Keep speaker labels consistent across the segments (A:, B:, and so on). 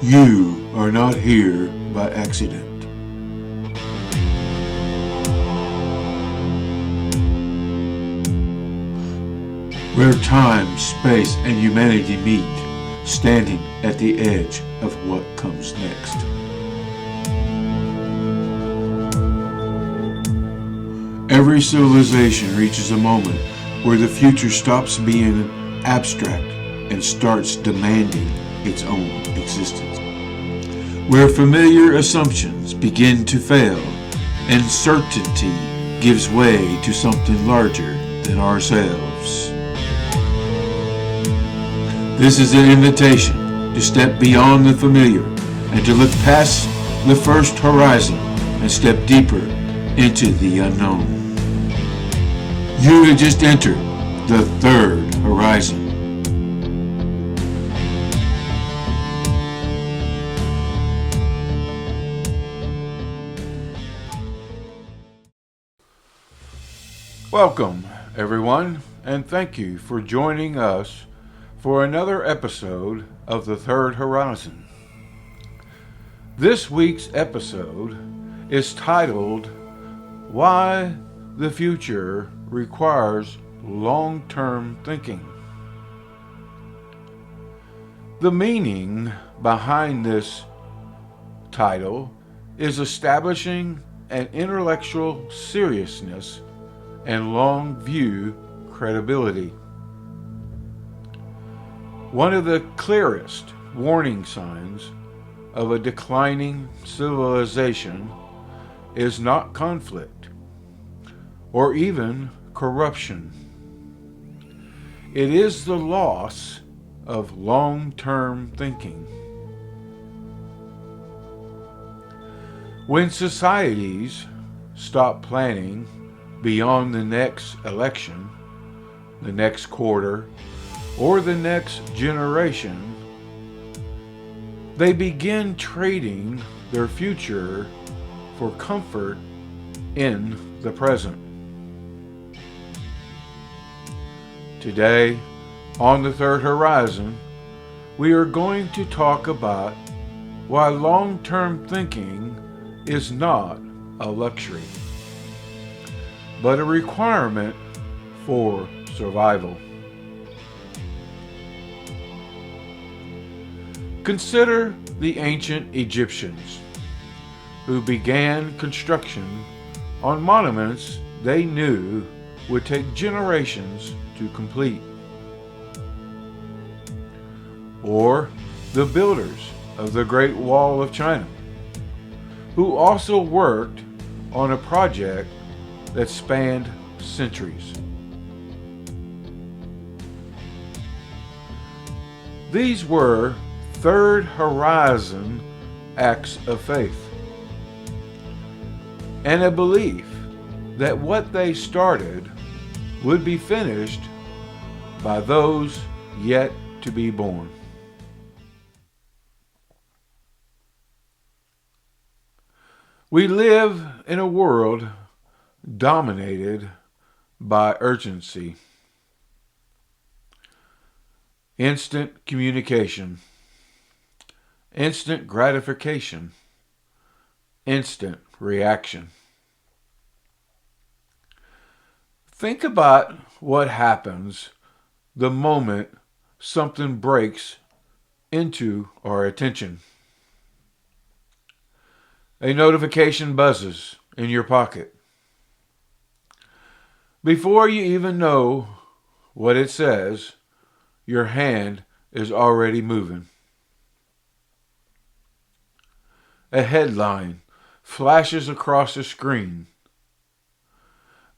A: You are not here by accident. Where time, space, and humanity meet, standing at the edge of what comes next. Every civilization reaches a moment where the future stops being abstract and starts demanding its own existence. Where familiar assumptions begin to fail and certainty gives way to something larger than ourselves. This is an invitation to step beyond the familiar and to look past the first horizon and step deeper into the unknown. You have just entered the third horizon. Welcome, everyone, and thank you for joining us for another episode of The Third Horizon. This week's episode is titled, Why the Future Requires Long-Term Thinking. The meaning behind this title is establishing an intellectual seriousness and long-view credibility. One of the clearest warning signs of a declining civilization is not conflict or even corruption. It is the loss of long-term thinking. When societies stop planning beyond the next election, the next quarter, or the next generation, they begin trading their future for comfort in the present. Today, on The Third Horizon, we are going to talk about why long-term thinking is not a luxury, but a requirement for survival. Consider the ancient Egyptians, who began construction on monuments they knew would take generations to complete. Or the builders of the Great Wall of China, who also worked on a project that spanned centuries. These were third horizon acts of faith, and a belief that what they started would be finished by those yet to be born. We live in a world dominated by urgency, instant communication, instant gratification, instant reaction. Think about what happens the moment something breaks into our attention. A notification buzzes in your pocket. Before you even know what it says, your hand is already moving. A headline flashes across the screen.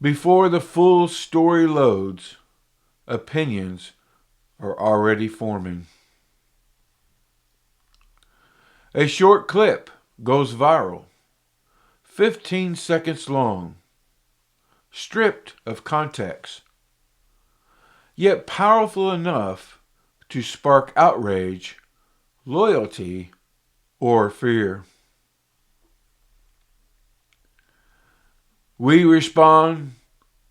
A: Before the full story loads, opinions are already forming. A short clip goes viral, 15 seconds long, stripped of context, yet powerful enough to spark outrage, loyalty, or fear. We respond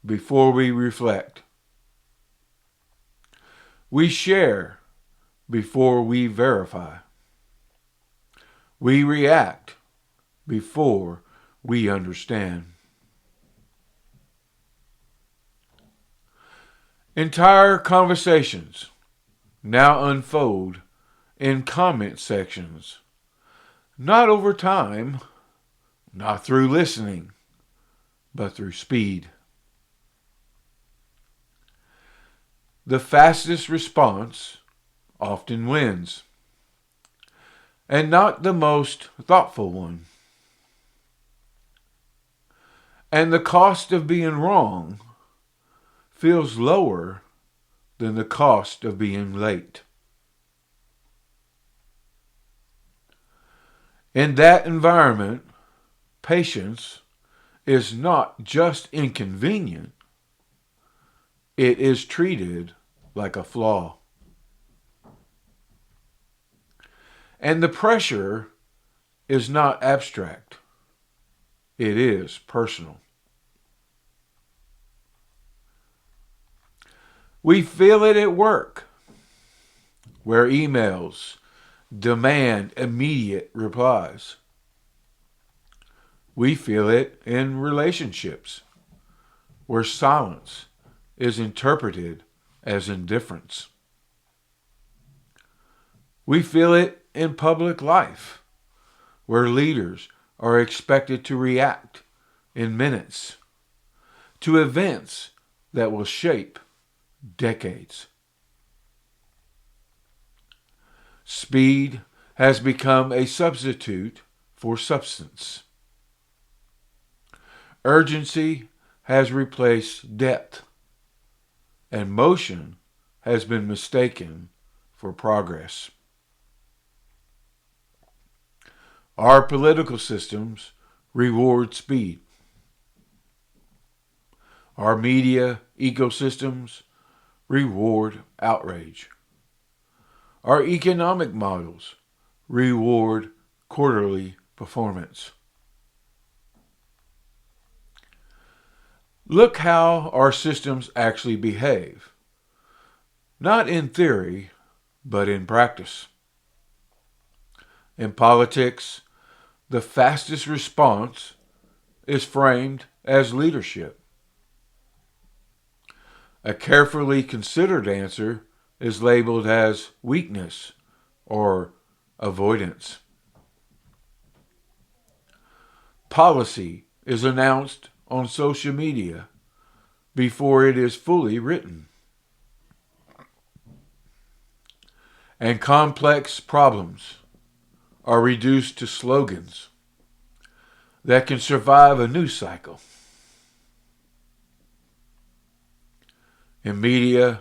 A: before we reflect. We share before we verify. We react before we understand. Entire conversations now unfold in comment sections, not over time, not through listening, but through speed. The fastest response often wins, and not the most thoughtful one. And the cost of being wrong feels lower than the cost of being late. In that environment, patience is not just inconvenient, it is treated like a flaw. And the pressure is not abstract, it is personal. We feel it at work, where emails demand immediate replies. We feel it in relationships, where silence is interpreted as indifference. We feel it in public life, where leaders are expected to react in minutes to events that will shape decades. Speed has become a substitute for substance. Urgency has replaced depth, and motion has been mistaken for progress. Our political systems reward speed. Our media ecosystems reward outrage. Our economic models reward quarterly performance. Look how our systems actually behave, not in theory, but in practice. In politics, the fastest response is framed as leadership. A carefully considered answer is labeled as weakness or avoidance. Policy is announced on social media before it is fully written. And complex problems are reduced to slogans that can survive a news cycle. In media,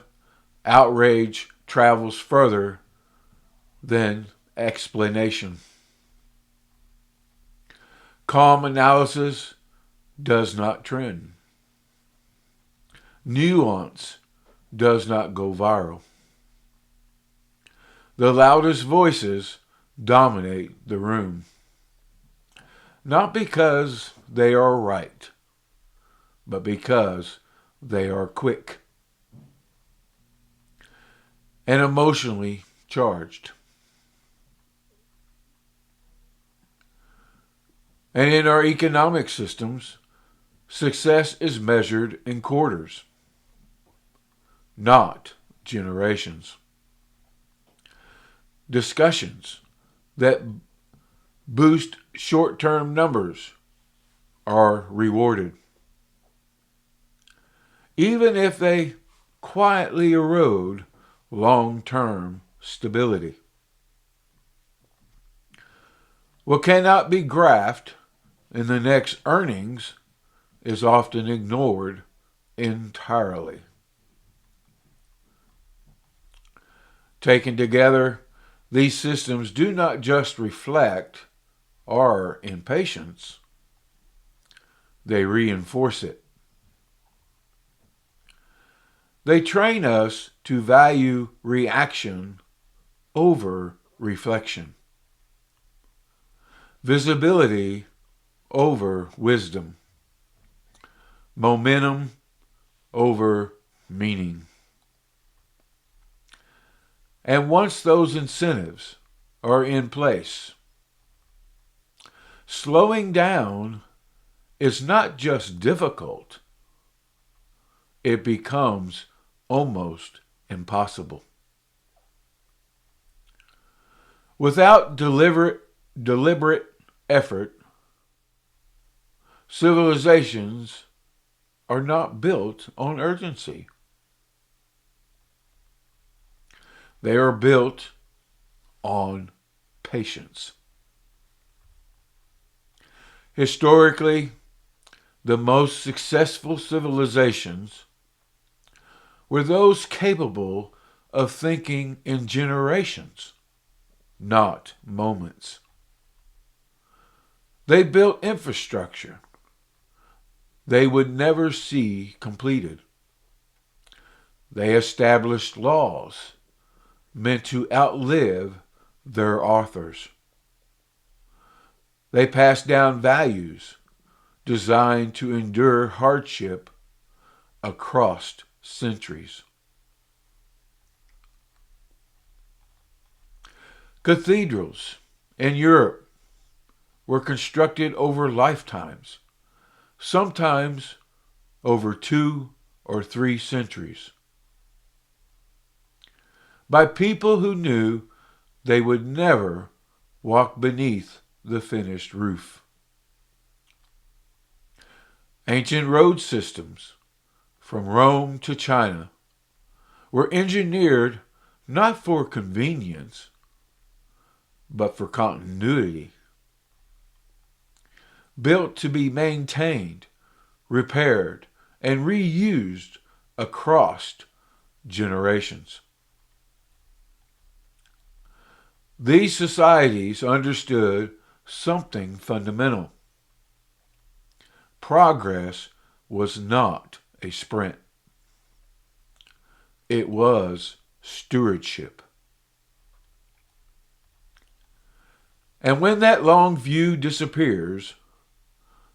A: outrage travels further than explanation. Calm analysis does not trend. Nuance does not go viral. The loudest voices dominate the room. Not because they are right, but because they are quick and emotionally charged. And in our economic systems, success is measured in quarters, not generations. Discussions that boost short-term numbers are rewarded, even if they quietly erode long-term stability. What cannot be graphed in the next earnings is often ignored entirely. Taken together, these systems do not just reflect our impatience, they reinforce it. They train us to value reaction over reflection, visibility over wisdom, momentum over meaning. And once those incentives are in place, Slowing down is not just difficult, it becomes almost impossible. Without deliberate effort, civilizations are not built on urgency. They are built on patience. Historically, the most successful civilizations were those capable of thinking in generations, not moments. They built infrastructure they would never see completed. They established laws meant to outlive their authors. They passed down values designed to endure hardship across centuries. Cathedrals in Europe were constructed over lifetimes, sometimes over 2 or 3 centuries, by people who knew they would never walk beneath the finished roof. Ancient road systems, from Rome to China, were engineered not for convenience, but for continuity. Built to be maintained, repaired, and reused across generations. These societies understood something fundamental. Progress was not a sprint. It was stewardship. And when that long view disappears,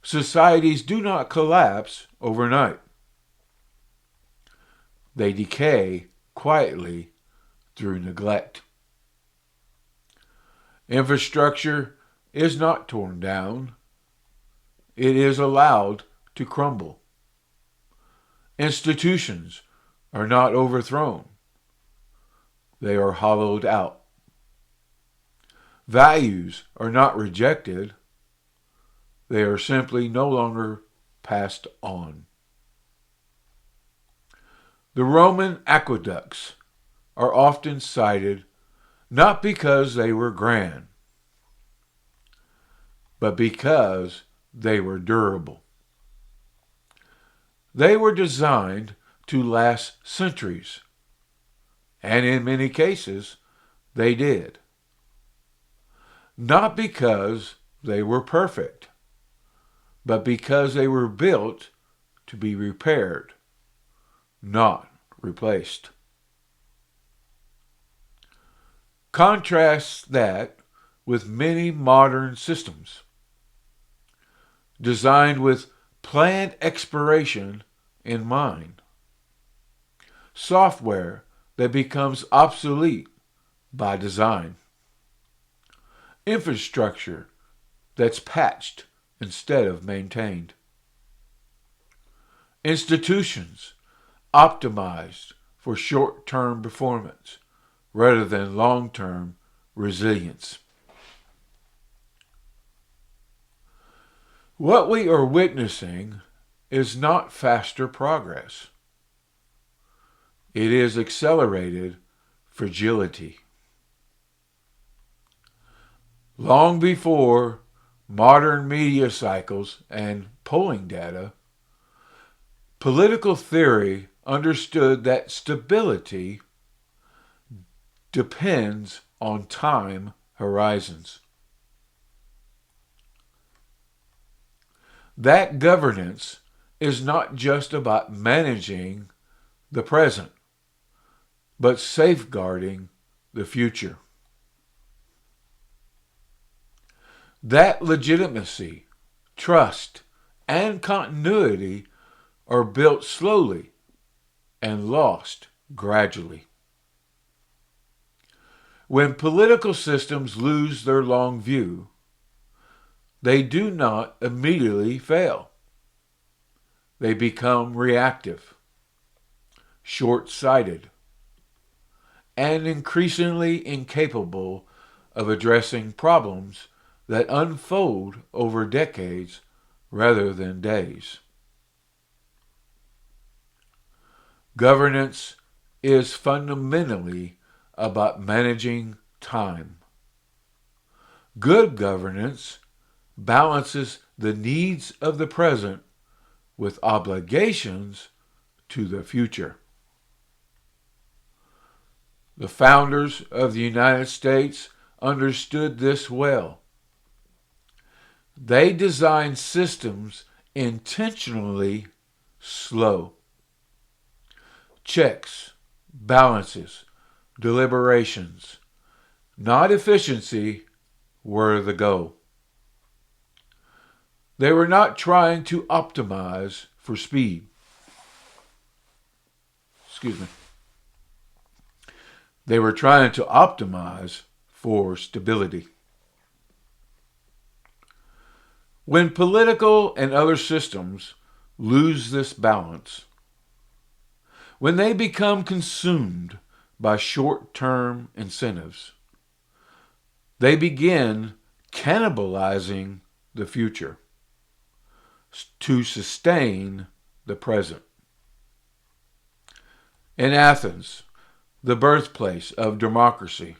A: societies do not collapse overnight. They decay quietly through neglect. Infrastructure is not torn down. It is allowed to crumble. Institutions are not overthrown. They are hollowed out. Values are not rejected. They are simply no longer passed on. The Roman aqueducts are often cited not because they were grand, but because they were durable. They were designed to last centuries, and in many cases, they did. Not because they were perfect, but because they were built to be repaired, not replaced. Contrast that with many modern systems, designed with planned expiration in mind. Software that becomes obsolete by design. Infrastructure that's patched instead of maintained. Institutions optimized for short-term performance rather than long-term resilience. What we are witnessing is not faster progress. It is accelerated fragility. Long before modern media cycles and polling data, political theory understood that stability depends on time horizons. That governance is not just about managing the present, but safeguarding the future. That legitimacy, trust, and continuity are built slowly and lost gradually. When political systems lose their long view, they do not immediately fail. They become reactive, short-sighted, and increasingly incapable of addressing problems that unfold over decades rather than days. Governance is fundamentally about managing time. Good governance balances the needs of the present with obligations to the future. The founders of the United States understood this well. They designed systems intentionally slow. Checks, balances, deliberations, not efficiency, were the goal. They were not trying to optimize for speed. They were trying to optimize for stability. When political and other systems lose this balance, when they become consumed by short-term incentives, they begin cannibalizing the future to sustain the present. In Athens, the birthplace of democracy,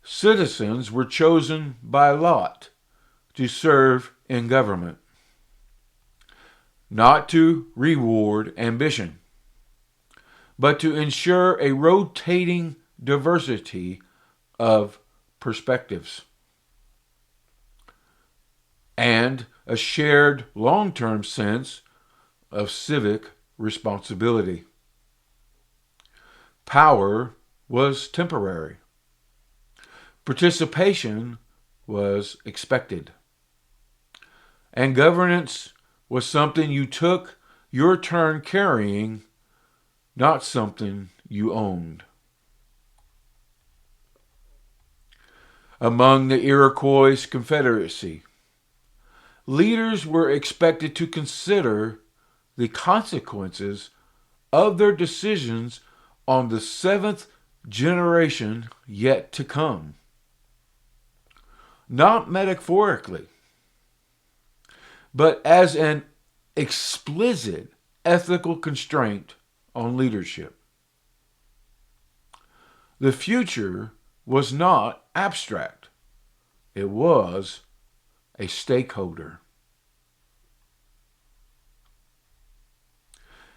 A: citizens were chosen by lot to serve in government, not to reward ambition, but to ensure a rotating diversity of perspectives and a shared long-term sense of civic responsibility. Power was temporary. Participation was expected. And governance was something you took your turn carrying, not something you owned. Among the Iroquois Confederacy, leaders were expected to consider the consequences of their decisions on the seventh generation yet to come. Not metaphorically, but as an explicit ethical constraint on leadership. The future was not abstract. It was a stakeholder.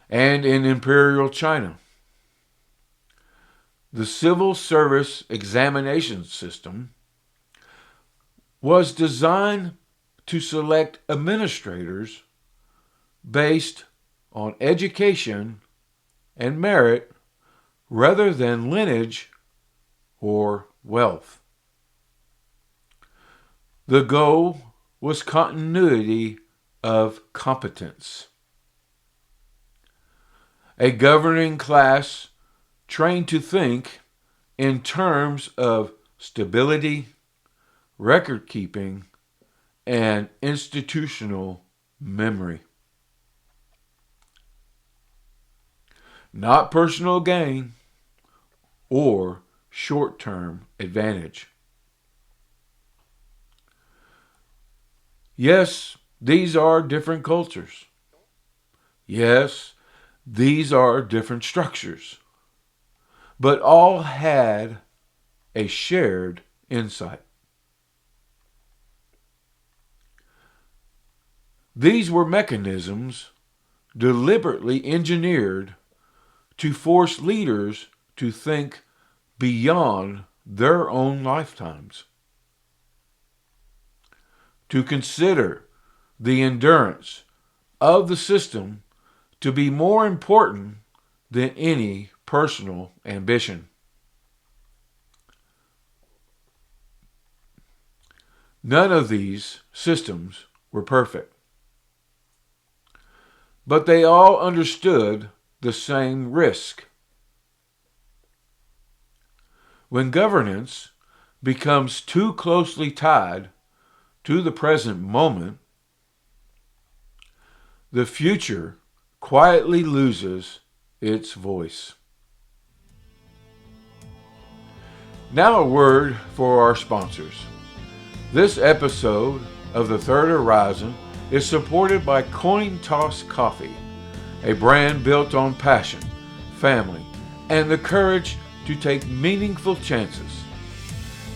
A: And in Imperial China, the civil service examination system was designed to select administrators based on education and merit rather than lineage or wealth. The goal was continuity of competence. A governing class trained to think in terms of stability, record keeping, and institutional memory. Not personal gain or short-term advantage. Yes, these are different cultures. Yes, these are different structures. But all had a shared insight. These were mechanisms deliberately engineered to force leaders to think beyond their own lifetimes, to consider the endurance of the system to be more important than any personal ambition. None of these systems were perfect, but they all understood the same risk. When governance becomes too closely tied to the present moment, the future quietly loses its voice. Now a word for our sponsors. This episode of The Third Horizon is supported by Coin Toss Coffee, a brand built on passion, family, and the courage to take meaningful chances.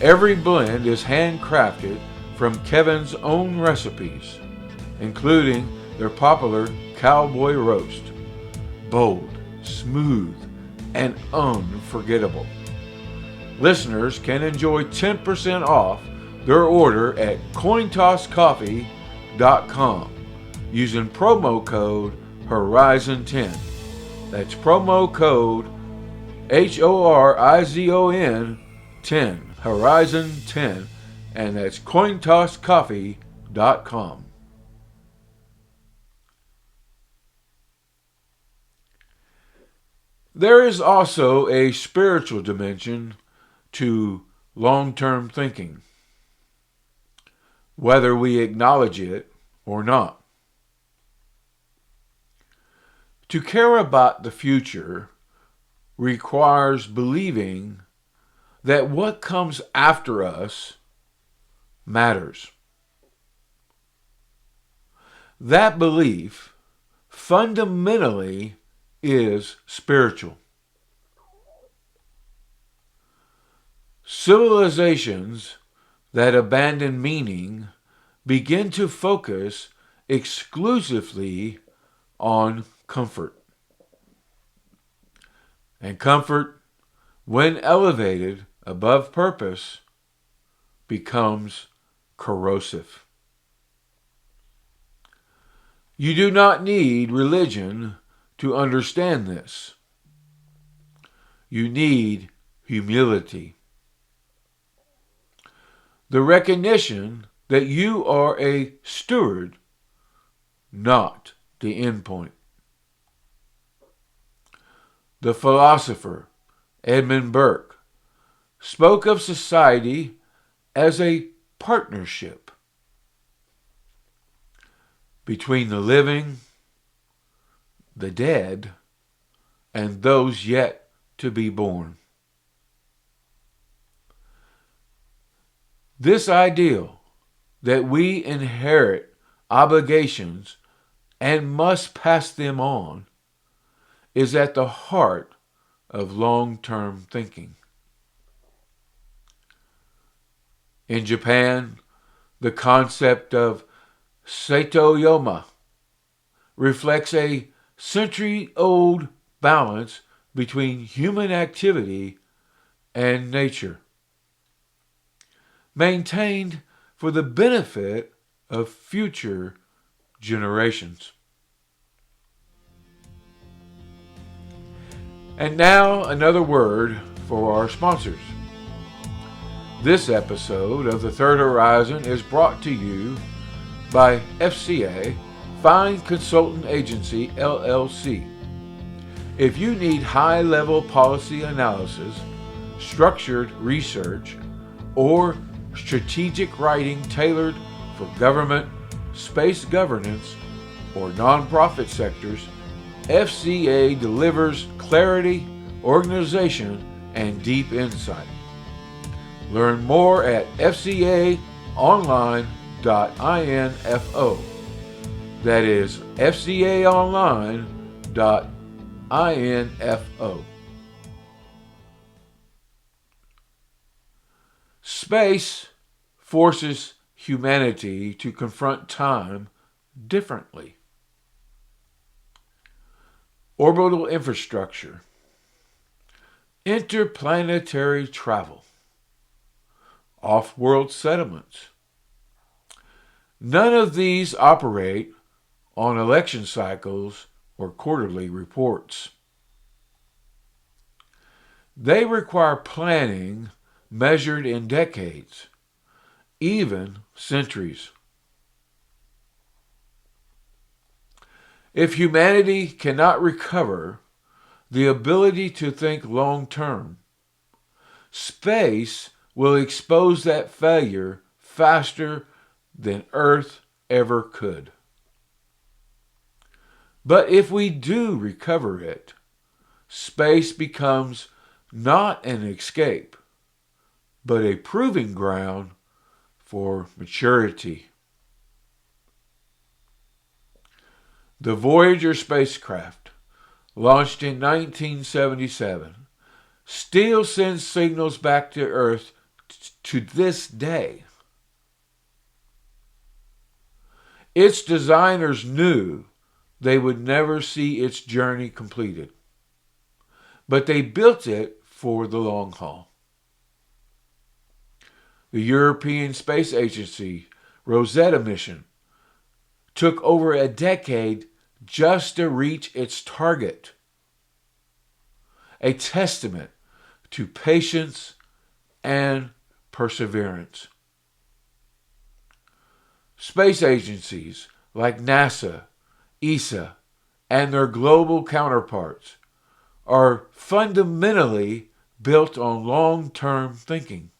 A: Every blend is handcrafted from Kevin's own recipes, including their popular Cowboy Roast. Bold, smooth, and unforgettable. Listeners can enjoy 10% off their order at cointosscoffee.com using promo code Horizon10. That's promo code HORIZON 10, Horizon 10, and that's cointosscoffee.com. There is also a spiritual dimension to long-term thinking, whether we acknowledge it or not. To care about the future requires believing that what comes after us matters. That belief fundamentally is spiritual. Civilizations that abandon meaning begin to focus exclusively on comfort. And comfort, when elevated above purpose, becomes corrosive. You do not need religion to understand this. You need humility. The recognition that you are a steward, not the endpoint. The philosopher Edmund Burke spoke of society as a partnership between the living, the dead, and those yet to be born. This ideal that we inherit obligations and must pass them on is at the heart of long-term thinking. In Japan, the concept of Saito-yoma reflects a century-old balance between human activity and nature, maintained for the benefit of future generations. And now another word for our sponsors. This episode of The Third Horizon is brought to you by FCA, Fine Consultant Agency, LLC. If you need high-level policy analysis, structured research, or strategic writing tailored for government, space governance, or nonprofit sectors, FCA delivers clarity, organization, and deep insight. Learn more at fcaonline.info. That is fcaonline.info. Space forces humanity to confront time differently. Orbital infrastructure, interplanetary travel, off-world settlements. None of these operate on election cycles or quarterly reports. They require planning measured in decades, even centuries. If humanity cannot recover the ability to think long-term, space will expose that failure faster than Earth ever could. But if we do recover it, space becomes not an escape, but a proving ground for maturity. The Voyager spacecraft, launched in 1977, still sends signals back to Earth to this day. Its designers knew they would never see its journey completed, but they built it for the long haul. The European Space Agency Rosetta mission took over a decade just to reach its target, a testament to patience and perseverance. Space agencies like NASA, ESA, and their global counterparts are fundamentally built on long-term thinking.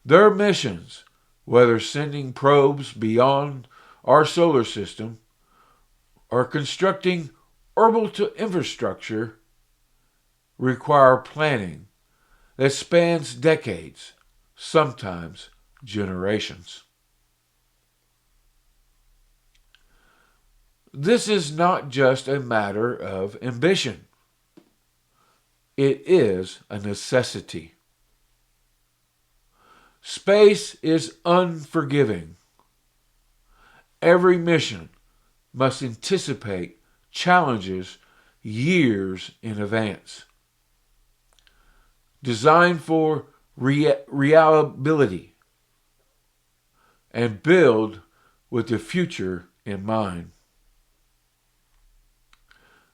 A: Their missions, whether sending probes beyond our solar system or constructing orbital infrastructure, require planning that spans decades, sometimes generations. This is not just a matter of ambition. It is a necessity. Space is unforgiving. Every mission must anticipate challenges years in advance. Designed for reliability and build with the future in mind.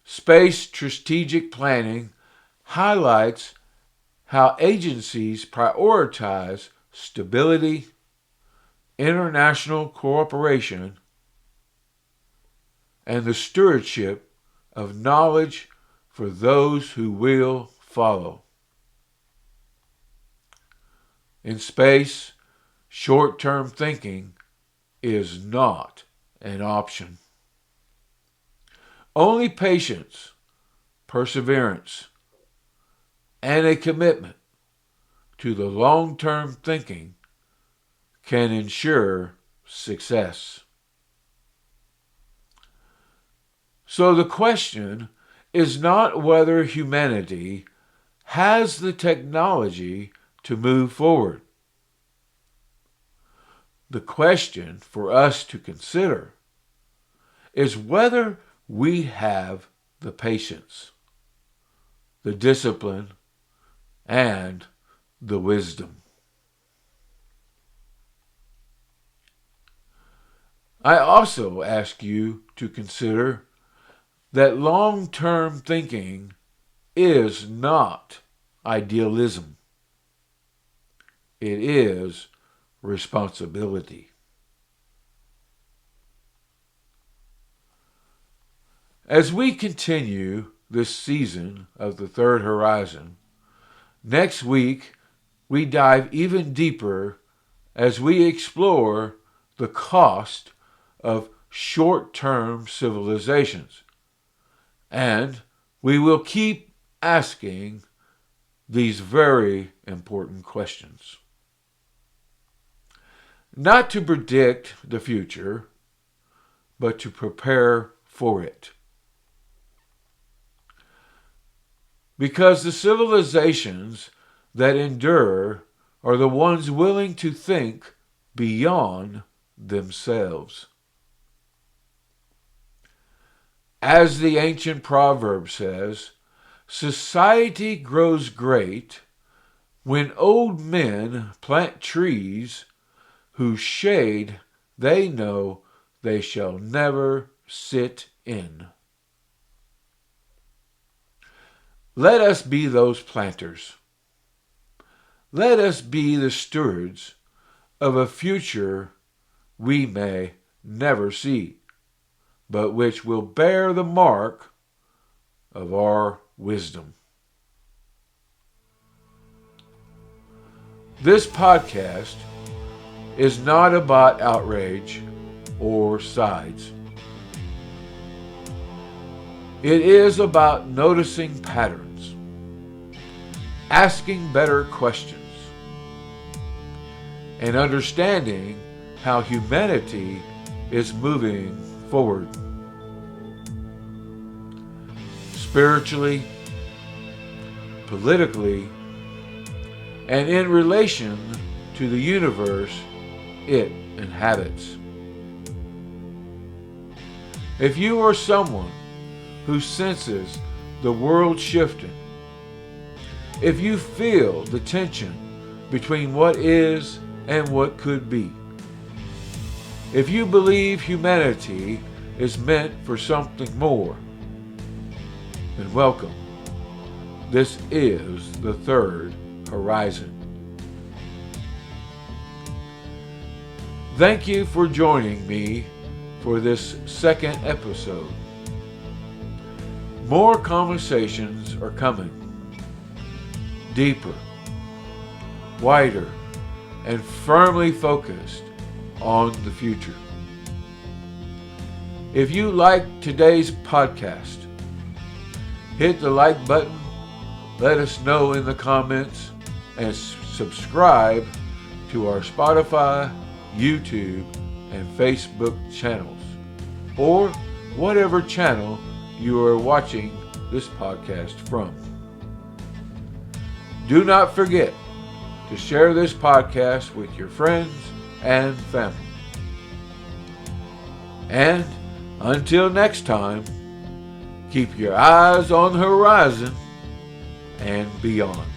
A: Space strategic planning highlights how agencies prioritize stability, international cooperation, and the stewardship of knowledge for those who will follow. In space, short-term thinking is not an option. Only patience, perseverance, and a commitment to the long-term thinking can ensure success. So the question is not whether humanity has the technology to move forward. The question for us to consider is whether we have the patience, the discipline, and the wisdom. I also ask you to consider that long-term thinking is not idealism. It is responsibility. As we continue this season of the Third Horizon, next week we dive even deeper as we explore the cost of short-term civilizations. And we will keep asking these very important questions. Not to predict the future, but to prepare for it. Because the civilizations that endure are the ones willing to think beyond themselves. As the ancient proverb says, society grows great when old men plant trees whose shade they know they shall never sit in. Let us be those planters. Let us be the stewards of a future we may never see, but which will bear the mark of our wisdom. This podcast is not about outrage or sides. It is about noticing patterns, asking better questions, and understanding how humanity is moving forward. Spiritually, politically, and in relation to the universe it inhabits. If you are someone who senses the world shifting, if you feel the tension between what is and what could be, if you believe humanity is meant for something more, then welcome. This is the third horizon. Thank you for joining me for this second episode. More conversations are coming. Deeper, wider, and firmly focused on the future. If you like today's podcast, hit the like button, let us know in the comments, and subscribe to our Spotify, YouTube, and Facebook channels, or whatever channel you are watching this podcast from. Do not forget to share this podcast with your friends and family. And until next time, keep your eyes on the horizon and beyond.